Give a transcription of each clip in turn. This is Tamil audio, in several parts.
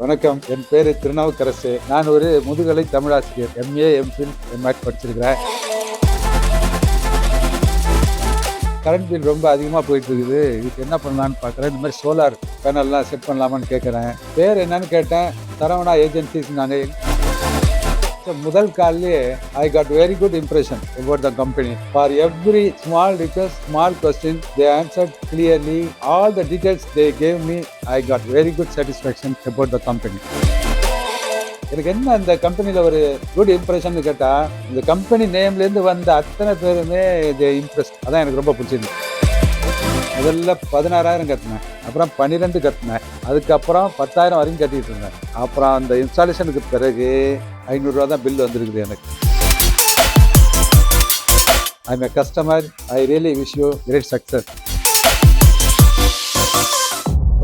வணக்கம், என் பேரு திருநாவுக்கரசு. நான் ஒரு முதுகலை தமிழாசிரியர். MA, MPhil, MAt படிச்சிருக்கிறேன். கரண்ட் பில் ரொம்ப அதிகமாக போயிட்டு இருக்குது. இதுக்கு என்ன பண்ணலான்னு பார்க்குறேன். இந்த மாதிரி சோலார் பேனல்லாம் செட் பண்ணலாமான்னு கேட்குறேன். பேர் என்னன்னு கேட்டேன். சரவணா ஏஜென்சிஸ். நாங்கள் முதல் காலிலே I got very good impression about the company. For every small request, small question, they answered clearly. All the details they gave me, I got very good satisfaction about the company. எனக்கு என்ன இந்த கம்பெனியில் ஒரு குட் இம்ப்ரெஷன் கேட்டால், இந்த கம்பெனி நேம்லேருந்து வந்த அத்தனை பேருமே இது இம்ப்ரெஸ். அதான் எனக்கு ரொம்ப பிடிச்சிருந்துச்சு. முதல்ல 16,000 கட்டினேன், அப்புறம் 12 கட்டினேன், அதுக்கப்புறம் 10,000 வரைக்கும் கட்டிட்டு இருந்தேன். அப்புறம் அந்த இன்ஸ்டாலேஷனுக்கு பிறகு 500 ரூபா தான் பில் வந்திருக்குது எனக்கு. I am a customer. I really wish you great success.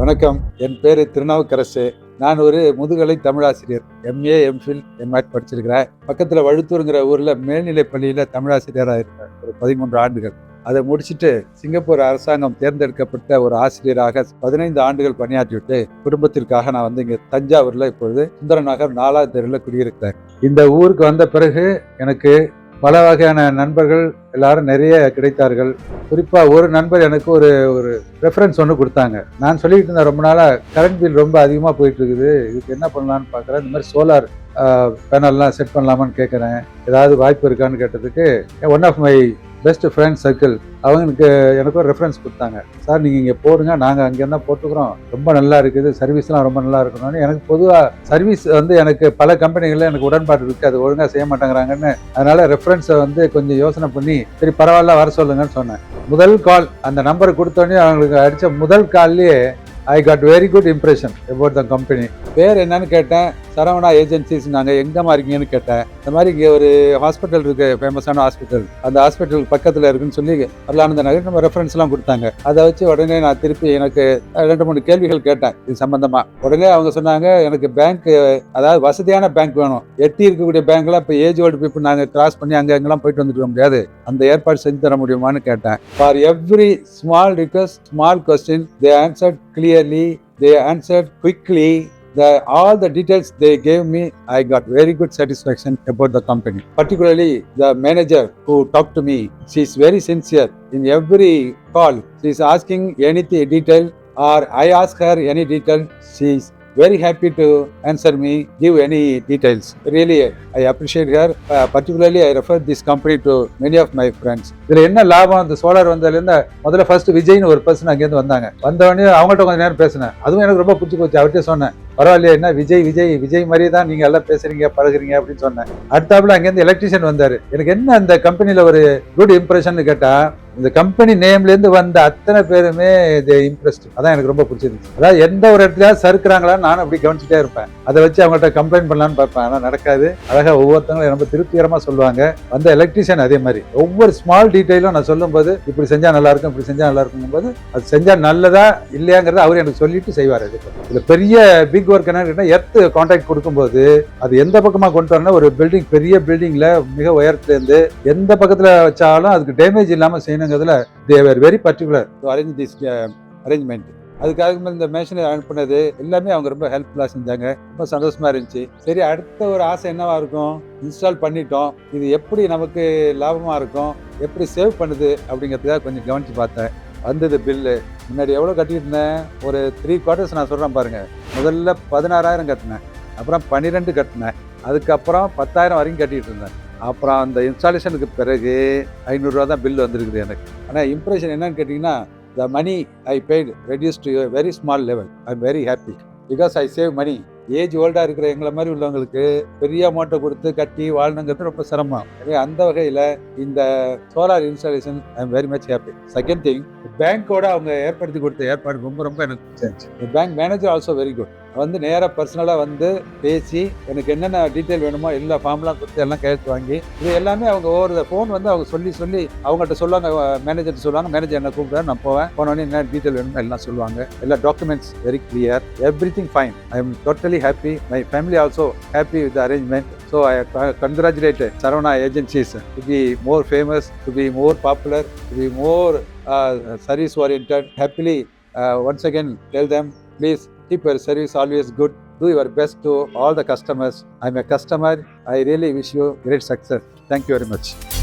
வணக்கம், என் பேர் திருநாவுக்கரசு. நான் ஒரு முதுகலை தமிழாசிரியர். MA, MPhil, MAt படிச்சிருக்கிறேன். பக்கத்தில் வழுத்தூருங்கிற ஊரில் மேல்நிலைப் பள்ளியில் தமிழாசிரியராக இருக்கேன் ஒரு 13 ஆண்டுகள். அதை முடிச்சுட்டு சிங்கப்பூர் அரசாங்கம் தேர்ந்தெடுக்கப்பட்ட ஒரு ஆசிரியராக 15 ஆண்டுகள் பணியாற்றிவிட்டு குடும்பத்திற்காக நான் வந்து இங்கே தஞ்சாவூரில் இப்பொழுது சுந்தர நகர் 4வது தெருவில் குடியிருக்கிறேன். இந்த ஊருக்கு வந்த பிறகு எனக்கு பல வகையான நண்பர்கள் எல்லாரும் நிறைய கிடைத்தார்கள். குறிப்பாக ஒரு நண்பர் எனக்கு ஒரு ரெஃபரன்ஸ் ஒன்று கொடுத்தாங்க. நான் சொல்லிட்டு இருந்தேன், ரொம்ப நாளாக கரண்ட் பில் ரொம்ப அதிகமாக போயிட்டு இருக்குது, இதுக்கு என்ன பண்ணலான்னு பார்க்குறேன். இந்த மாதிரி சோலார் பேனல்லாம் செட் பண்ணலாமான்னு கேட்குறேன், ஏதாவது வாய்ப்பு இருக்கான்னு கேட்டதுக்கு one of my best friend circle அவங்களுக்கு எனக்கு ஒரு ரெஃபரன்ஸ் கொடுத்தாங்க. சார், நீங்கள் இங்கே போடுங்க, நாங்கள் அங்கே தான் போட்டுக்கிறோம், ரொம்ப நல்லா இருக்குது, சர்வீஸ்லாம் ரொம்ப நல்லா இருக்கணும்னு. எனக்கு பொதுவாக சர்வீஸ் வந்து எனக்கு பல கம்பெனிகளில் எனக்கு உடன்பாடு இருக்குது, அது ஒழுங்காக செய்ய மாட்டேங்கிறாங்கன்னு. அதனால் ரெஃபரன்ஸை வந்து கொஞ்சம் யோசனை பண்ணி சரி பரவாயில்ல வர சொல்லுங்கன்னு சொன்னேன். முதல் கால் அந்த நம்பரை கொடுத்தோடனே அவங்களுக்கு அடித்த முதல் கால்லேயே I got very good impression about the company. பேர் என்னன்னு கேட்டேன். சரவணா ஏஜென்சிஸ். நாங்கள் எங்கேம்மா இருக்கீங்கன்னு கேட்டேன். இந்த மாதிரி இங்கே ஒரு ஹாஸ்பிட்டல் இருக்கு, ஃபேமஸான ஹாஸ்பிட்டல், அந்த ஹாஸ்பிட்டல் பக்கத்தில் இருக்குன்னு சொல்லி அருளானந்த நகர் நம்ம ரெஃபரன்ஸ்லாம் கொடுத்தாங்க. அதை வச்சு உடனே நான் திருப்பி எனக்கு 2-3 கேள்விகள் கேட்டேன் இது சம்பந்தமா. உடனே அவங்க சொன்னாங்க, எனக்கு பேங்க், அதாவது வசதியான பேங்க் வேணும். எட்டி இருக்கக்கூடிய பேங்க்லாம் இப்போ ஏஜ் ஓல்டு பீப்புள் நாங்கள் கிராஸ் பண்ணி அங்கே எங்கெல்லாம் போயிட்டு வந்துட்டு வர முடியாது, அந்த ஏற்பாடு செஞ்சு தர முடியுமான்னு கேட்டேன். For every small request, small question, they answered clearly, they answered quickly. All the details they gave me, I got very good satisfaction about the company. Particularly the manager who talked to me, she is very sincere. In every call, she is asking anything detail, or I ask her any detail, she is very happy to answer me, give any details. Really, I appreciate her. Particularly, I refer this company to many of my friends. இதில் என்ன லாபம், இந்த சோலார் வந்ததுலேருந்து முதல்ல ஃபர்ஸ்ட் விஜய்னு ஒரு பர்சன் அங்கேருந்து வந்தாங்க. வந்தவொடனே அவங்கள்ட்ட கொஞ்சம் நேரம் பேசினேன். அதுவும் எனக்கு ரொம்ப பிடிச்சி போச்சு. அவர்கிட்ட சொன்னேன், பரவாயில்லையா, என்ன விஜய் மாதிரியே தான் நீங்கள் எல்லாம் பேசுறீங்க பழகுறீங்க அப்படின்னு சொன்னேன். அடுத்தாப்புல அங்கேருந்து எலக்ட்ரிஷியன் வந்தார். எனக்கு என்ன அந்த கம்பெனியில் ஒரு குட் இம்ப்ரெஷன் கேட்டால், இந்த கம்பெனி நேம்லேருந்து வந்த அத்தனை பேருமே இது இம்ப்ரெஸ்ட். அதான் எனக்கு ரொம்ப பிடிச்சிருந்துச்சு. அதாவது எந்த ஒரு இடத்துலயாவது சறுக்குறாங்களான்னு நானும் அப்படி கவனிச்சுட்டே இருப்பேன். அதை வச்சு அவங்கள்ட்ட கம்ப்ளைண்ட் பண்ணலான்னு பார்ப்பேன். ஆனால் நடக்காது. அழகா ஒவ்வொருத்தங்களும் ரொம்ப திருப்திகரமாக சொல்லுவாங்க. வந்த எலக்ட்ரிஷியன் அதே மாதிரி ஒவ்வொரு ஸ்மால் டீட்டெயிலும் நான் சொல்லும்போது, இப்படி செஞ்சா நல்லா இருக்கும், இப்படி செஞ்சா நல்லா இருக்கும் போது, அது செஞ்சா நல்லதா இல்லையாங்கிறத அவர் எனக்கு சொல்லிட்டு செய்வார். இதுல பெரிய பிக் ஒர்க் என்னன்னு, எர்த் கான்ட்ராக்ட் கொடுக்கும்போது அது எந்த பக்கமா கொண்டு வரணும், ஒரு பில்டிங், பெரிய பில்டிங்ல மிக உயரத்துல இருந்து எந்த பக்கத்துல வச்சாலும் அதுக்கு டேமேஜ் இல்லாம செய்யணுங்கிறதுல they were very particular to arrange this arrangement. அதுக்காக இந்த மேஷனை அனுப்புனது எல்லாமே அவங்க ரொம்ப ஹெல்ப்ஃபுல்லாக செஞ்சாங்க. ரொம்ப சந்தோஷமா இருந்துச்சு. சரி, அடுத்த ஒரு ஆசை என்னவா இருக்கும், இன்ஸ்டால் பண்ணிட்டோம், இது எப்படி நமக்கு லாபமா இருக்கும், எப்படி சேவ் பண்ணுது அப்படிங்கிறதுக்காக கொஞ்சம் கவனிச்சு பார்த்தேன். வந்தது பில்லு. முன்னாடி எவ்வளோ கட்டிட்டு இருந்தேன், ஒரு 3 quarters நான் சொல்கிறேன் பாருங்க. முதல்ல 16,000 கட்டினேன், அப்புறம் 12 கட்டினேன், அதுக்கப்புறம் 10,000 வரைக்கும் கட்டிட்டு இருந்தேன். அப்புறம் அந்த இன்ஸ்டாலேஷனுக்கு பிறகு 500 ரூபா தான் பில் வந்திருக்குது எனக்கு. ஆனால் இம்ப்ரெஷன் என்னன்னு கேட்டிங்கன்னா, the money I paid reduced to a very small level. I am very happy because I save money. Age ஓல்டாக இருக்கிற எங்களை மாதிரி உள்ளவங்களுக்கு பெரிய அமௌண்ட்டை கொடுத்து கட்டி வாழணுங்கிறது ரொம்ப சிரமம். எனவே அந்த வகையில் இந்த solar installation I am very much happy. Second thing, பேங்கோட அவங்க ஏற்படுத்தி கொடுத்த ஏற்பாடு ரொம்ப ரொம்ப எனக்கு பிடிச்சிருந்துச்சு. Bank manager also very good. வந்து நேராக பர்சனலாக வந்து பேசி எனக்கு என்னென்ன டீட்டெயில் வேணுமோ எல்லா ஃபார்ம்லாம் கொடுத்து எல்லாம் கையெழுத்து வாங்கி, இது எல்லாமே அவங்க ஒவ்வொரு ஃபோன் வந்து அவங்க சொல்லி அவங்கள்ட்ட சொல்லுவாங்க, மேனேஜர்கிட்ட சொல்லுவாங்க, மேனேஜர் என்ன கூப்பிடுறாரு, நான் போவேன், போனோடனே என்ன டீட்டெயில் வேணுமோ எல்லாம் சொல்லுவாங்க. எல்லா documents very clear, everything fine. I am totally happy. My family also happy with the arrangement. So I congratulate Saravana agencies to be more famous, to be more popular, to be more service oriented. Happily once again tell them, please keep your service always good. do your best to all the customers. I'm a customer. I really wish you great success. Thank you very much.